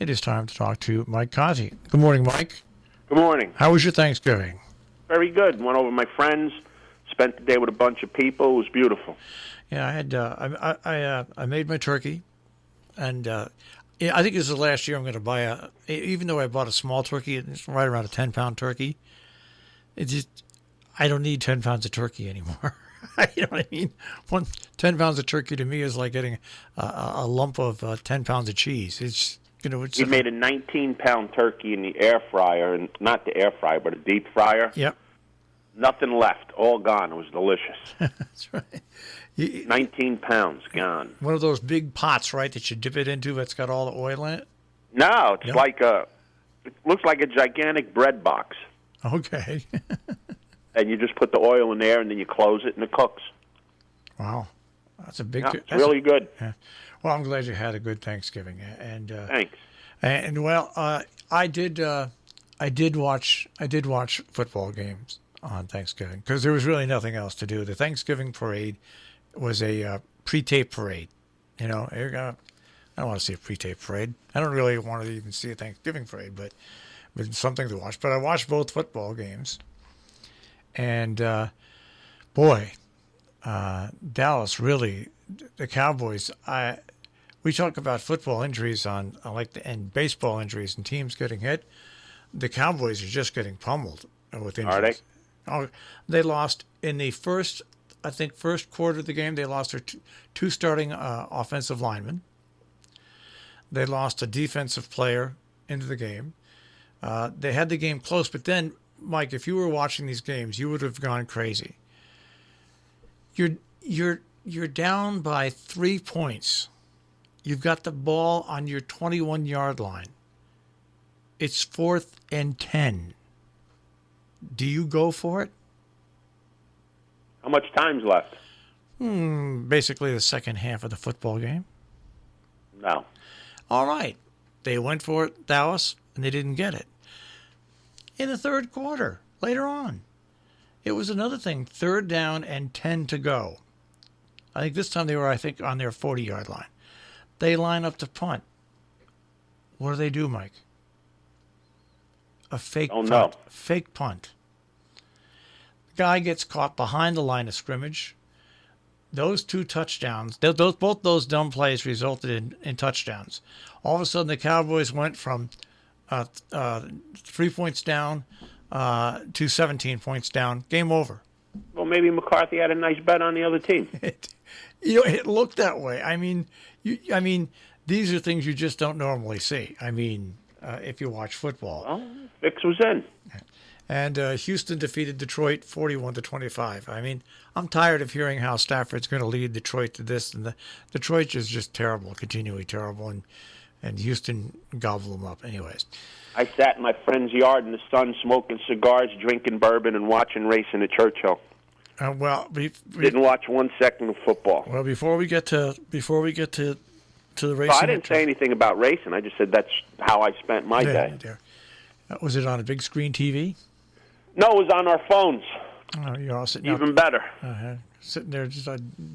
It is time to talk to Mike Cozzi. Good morning, Mike. Good morning. How was your Thanksgiving? Very good. Went over with my friends. Spent the day with a bunch of people. It was beautiful. Yeah, I had I made my turkey, and yeah, I think this is the last year I'm going to buy even though I bought a small turkey, it's right around a 10-pound turkey. It just I don't need 10 pounds of turkey anymore. You know what I mean? 10 pounds of turkey to me is like getting a lump of 10 pounds of cheese. It's We made a 19-pound turkey in the air fryer, and not the air fryer, but a deep fryer. Yep. Nothing left. All gone. It was delicious. That's right. 19 pounds gone. One of those big pots, right, that you dip it into that's got all the oil in it? No, it's it looks like a gigantic bread box. Okay. And you just put the oil in there, and then you close it, and it cooks. Wow. That's a big... Yeah, it's really good. Yeah. Well, I'm glad you had a good Thanksgiving. And Thanks. And well, I did watch football games on Thanksgiving because there was really nothing else to do. The Thanksgiving parade was a pre-tape parade. You know, I don't want to see a pre-tape parade. I don't really want to even see a Thanksgiving parade, but it's something to watch. But I watched both football games, and Dallas really, the Cowboys. We talk about football injuries and baseball injuries and teams getting hit. The Cowboys are just getting pummeled with injuries. Are they? Oh, they lost in the first quarter of the game. They lost their two starting offensive linemen. They lost a defensive player into the game. They had the game close, but then, Mike, if you were watching these games, you would have gone crazy. You're down by 3 points. You've got the ball on your 21-yard line. It's 4th and 10. Do you go for it? How much time's left? Basically the second half of the football game. No. All right. They went for it, Dallas, and they didn't get it. In the third quarter, later on, it was another thing. 3rd down and 10 to go. I think this time they were, on their 40-yard line. They line up to punt. What do they do, Mike? A fake punt. No. Fake punt. The guy gets caught behind the line of scrimmage. Those 2 touchdowns, both those dumb plays resulted in touchdowns. All of a sudden, the Cowboys went from 3 points down to 17 points down. Game over. Well, maybe McCarthy had a nice bet on the other team. It looked that way. I mean, these are things you just don't normally see. I mean, if you watch football. Well, fix was in. And Houston defeated Detroit 41-25. I mean, I'm tired of hearing how Stafford's going to lead Detroit to this, and Detroit is just terrible, continually terrible, and Houston gobbled them up. Anyways, I sat in my friend's yard in the sun, smoking cigars, drinking bourbon, and watching racing at Churchill. Didn't watch 1 second of football. Well, before we get to the racing, Well, I didn't say anything about racing. I just said that's how I spent my day. Was it on a big screen TV? No, it was on our phones. Oh, you're all sitting even better. Sitting there just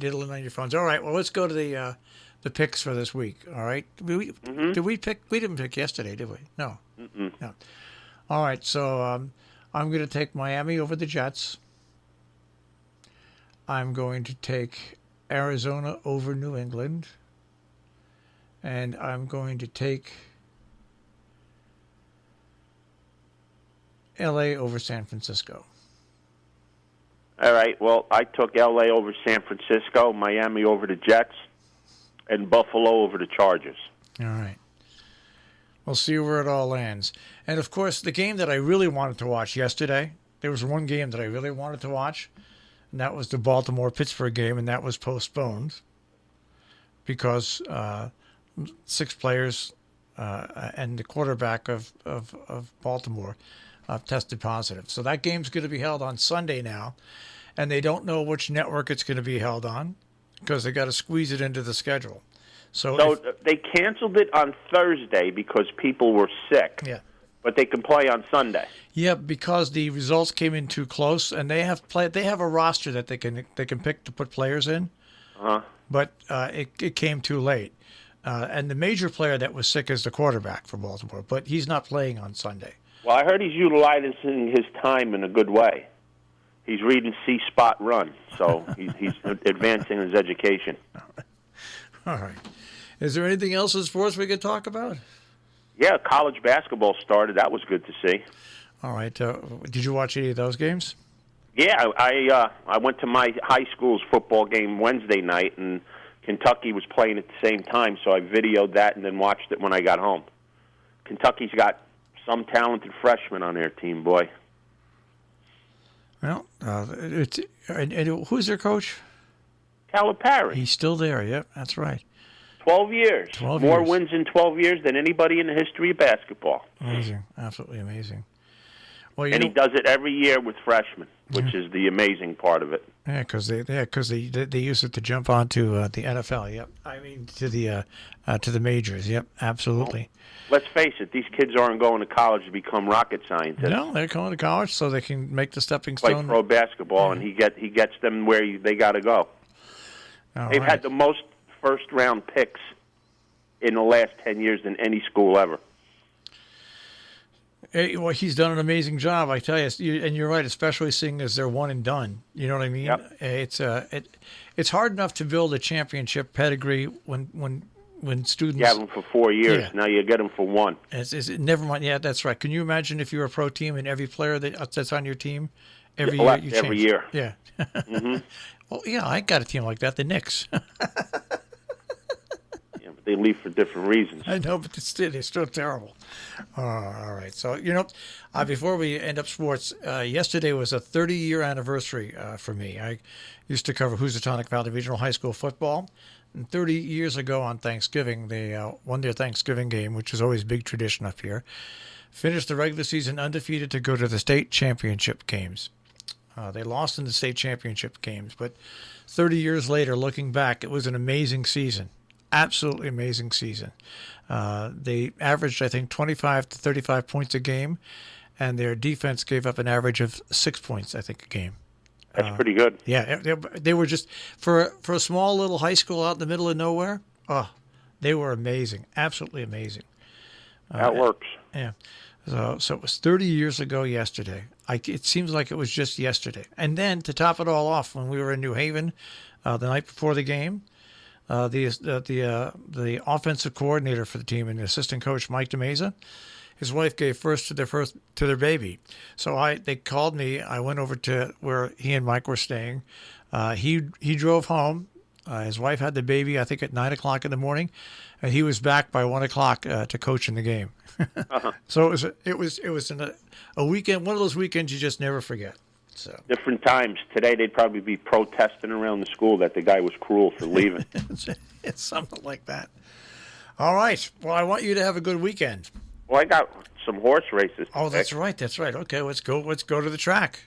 diddling on your phones. All right, well, let's go to the picks for this week. All right, did we pick? We didn't pick yesterday, did we? No. No. All right, so I'm going to take Miami over the Jets. I'm going to take Arizona over New England, and I'm going to take L.A. over San Francisco. All right. Well, I took L.A. over San Francisco, Miami over the Jets, and Buffalo over the Chargers. All right. We'll see where it all lands. And, of course, the game that I really wanted to watch yesterday, there was one game that I really wanted to watch, and that was the Baltimore-Pittsburgh game, and that was postponed because 6 players and the quarterback of Baltimore tested positive. So that game's going to be held on Sunday now, and they don't know which network it's going to be held on because they got to squeeze it into the schedule. So they canceled it on Thursday because people were sick. Yeah. But they can play on Sunday. Yeah, because the results came in too close, and they have a roster that they can pick to put players in. Uh-huh. But it came too late. And the major player that was sick is the quarterback for Baltimore, but he's not playing on Sunday. Well, I heard he's utilizing his time in a good way. He's reading See Spot Run, so he's advancing his education. All right. Is there anything else in sports we could talk about? Yeah, college basketball started. That was good to see. All right. Did you watch any of those games? Yeah, I went to my high school's football game Wednesday night, and Kentucky was playing at the same time, so I videoed that and then watched it when I got home. Kentucky's got some talented freshmen on their team, boy. Well, and who's their coach? Calipari. He's still there. Yep, that's right. 12 years. 12 More years. wins in 12 years than anybody in the history of basketball. Amazing. Absolutely amazing. Well, and he does it every year with freshmen, which is the amazing part of it. Yeah, because they use it to jump onto the NFL. Yep, I mean to the majors. Yep, absolutely. Well, let's face it; these kids aren't going to college to become rocket scientists. No, they're going to college so they can make the stepping stone. Play pro basketball, and he gets them where they got to go. They've had the most first-round picks in the last 10 years than any school ever. Well, he's done an amazing job, I tell you. And you're right, especially seeing as they're one and done. You know what I mean? Yep. It's hard enough to build a championship pedigree when students. You have them for 4 years. Yeah. Now you get them for one. Never mind. Yeah, that's right. Can you imagine if you're a pro team and every player that's on your team every year you change? Every year. Yeah. Mm-hmm. Well, yeah, I got a team like that, the Knicks. They leave for different reasons. I know, but they're still terrible. All right. So, before we end up sports, yesterday was a 30-year anniversary for me. I used to cover Housatonic Valley Regional High School football. And 30 years ago on Thanksgiving, they won their Thanksgiving game, which is always a big tradition up here. Finished the regular season undefeated to go to the state championship games. They lost in the state championship games, but 30 years later, looking back, it was an amazing season. Absolutely amazing season. They averaged, I think, 25 to 35 points a game, and their defense gave up an average of 6 points, I think, a game. That's pretty good. Yeah, they were just, for a small little high school out in the middle of nowhere, they were amazing. Absolutely amazing. That works. Yeah. So it was 30 years ago yesterday. It seems like it was just yesterday. And then to top it all off, when we were in New Haven the night before the game, the offensive coordinator for the team and the assistant coach, Mike DeMeza, his wife gave first to their baby. So they called me. I went over to where he and Mike were staying. He drove home. His wife had the baby, I think, at 9 o'clock in the morning, and he was back by 1 o'clock to coach in the game. Uh-huh. So it was a weekend, one of those weekends you just never forget. So different times. Today they'd probably be protesting around the school that the guy was cruel for leaving. It's something like that. All right. Well, I want you to have a good weekend. Well, I got some horse races. Oh, that's right. That's right. Okay, let's go to the track.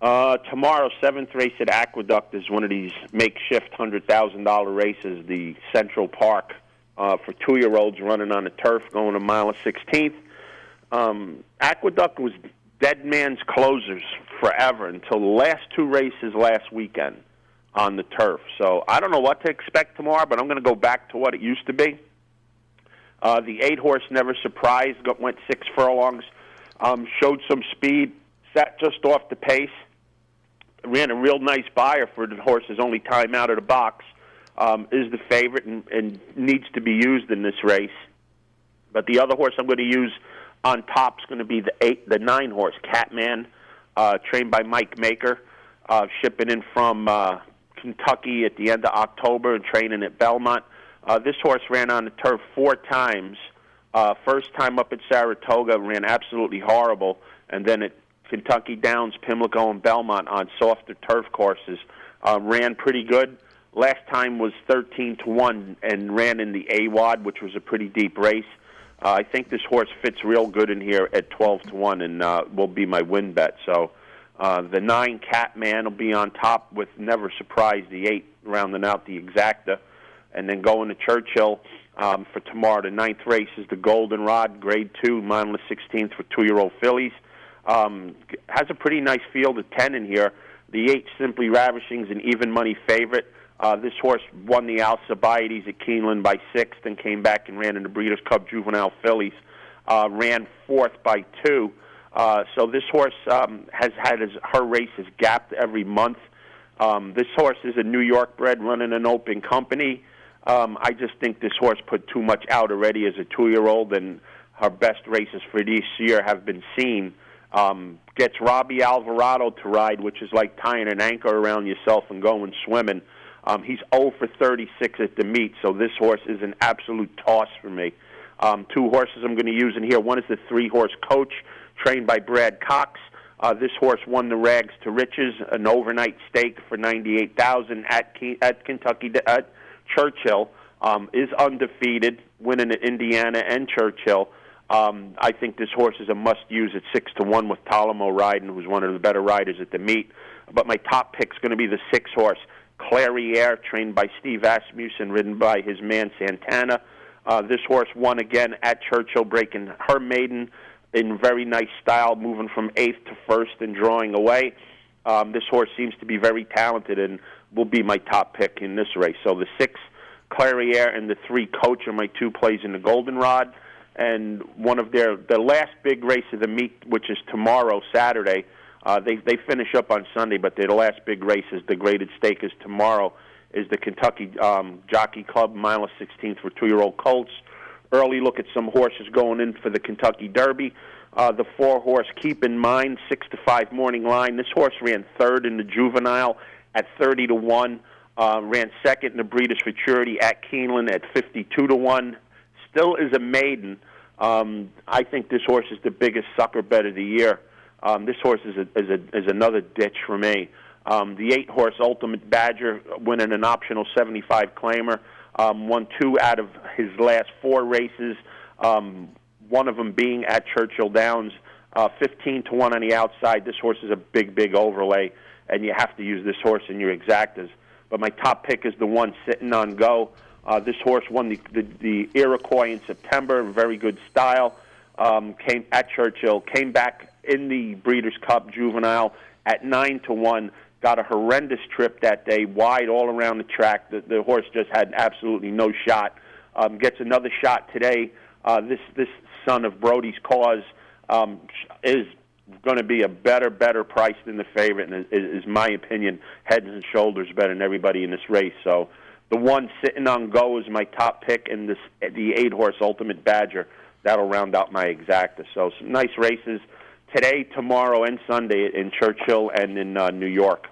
Tomorrow, 7th race at Aqueduct is one of these makeshift $100,000 races, the Central Park for 2-year-olds running on the turf, going a mile and 16th. Aqueduct was dead man's closers forever until the last 2 races last weekend on the turf. So I don't know what to expect tomorrow, but I'm going to go back to what it used to be. The 8-horse Never Surprised went 6 furlongs, showed some speed, sat just off the pace, ran a real nice buyer for the horse's only time out of the box, is the favorite and needs to be used in this race. But the other horse I'm going to use on top is going to be the 9-horse Catman, trained by Mike Maker, shipping in from Kentucky at the end of October and training at Belmont. This horse ran on the turf 4 times. First time up at Saratoga, ran absolutely horrible, and then at Kentucky Downs, Pimlico, and Belmont on softer turf courses, ran pretty good. Last time was 13-1 and ran in the AWOD, which was a pretty deep race. I think this horse fits real good in here at 12-1 and will be my win bet. So the 9 Catman will be on top with Never Surprised, the 8 rounding out the exacta. And then going to Churchill for tomorrow. The 9th race is the Goldenrod, Grade 2, mile and 16th for 2-year-old fillies. Has a pretty nice field of 10 in here. The 8 Simply Ravishing is an even money favorite. This horse won the Alcibiades at Keeneland by 6th and came back and ran in the Breeders' Cup Juvenile Fillies. Ran 4th by 2. So this horse has had her races gapped every month. This horse is a New York bred running an open company. I just think this horse put too much out already as a 2-year-old, and her best races for this year have been seen. Gets Robbie Alvarado to ride, which is like tying an anchor around yourself and going swimming. He's 0 for 36 at the meet, so this horse is an absolute toss for me. 2 horses I'm going to use in here. One is the 3-horse Coach, trained by Brad Cox. This horse won the Rags to Riches, an overnight stake for $98,000 at Kentucky at Churchill. Is undefeated, winning at Indiana and Churchill. I think this horse is a must-use at 6-1 with Ptolemy riding, who's one of the better riders at the meet. But my top pick's going to be the 6-horse Clairiere, trained by Steve Asmussen, ridden by his man Santana. This horse won again at Churchill, breaking her maiden in very nice style, moving from 8th to 1st and drawing away. This horse seems to be very talented and will be my top pick in this race. So the 6 Clairiere and the 3 Coach are my 2 plays in the Goldenrod. And one of the last big race of the meet, which is tomorrow, Saturday. They finish up on Sunday, but the last big race is the graded stake is tomorrow, is the Kentucky Jockey Club mile of 16th for 2-year-old colts. Early look at some horses going in for the Kentucky Derby. The 4-horse Keep in Mind, 6-5 morning line. This horse ran 3rd in the juvenile at 30-1. Ran 2nd in the Breeders' Futurity at Keeneland at 52-1. Still is a maiden. I think this horse is the biggest sucker bet of the year. This horse is another ditch for me. The 8-horse Ultimate Badger, winning an optional 75 claimer, won 2 out of his last 4 races, one of them being at Churchill Downs. 15-1 on the outside. This horse is a big overlay, and you have to use this horse in your exactas. But my top pick is the one sitting on Go. This horse won the Iroquois in September, very good style. Came at Churchill, came back in the Breeders' Cup Juvenile at 9-1. Got a horrendous trip that day, wide all around the track. The horse just had absolutely no shot. Gets another shot today. This son of Brody's Cause is going to be a better price than the favorite, and is my opinion, head and shoulders better than everybody in this race. So the one sitting on Go is my top pick, and the 8-horse Ultimate Badger. That'll round out my exacta. So some nice races today, tomorrow, and Sunday in Churchill and in New York.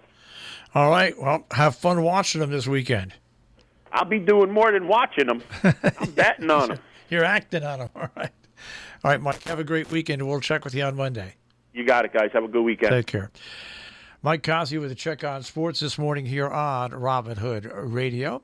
All right. Well, have fun watching them this weekend. I'll be doing more than watching them. I'm betting on them. You're acting on them. All right. All right, Mike. Have a great weekend. We'll check with you on Monday. You got it, guys. Have a good weekend. Take care. Mike Cozzi with a check on sports this morning here on Robin Hood Radio.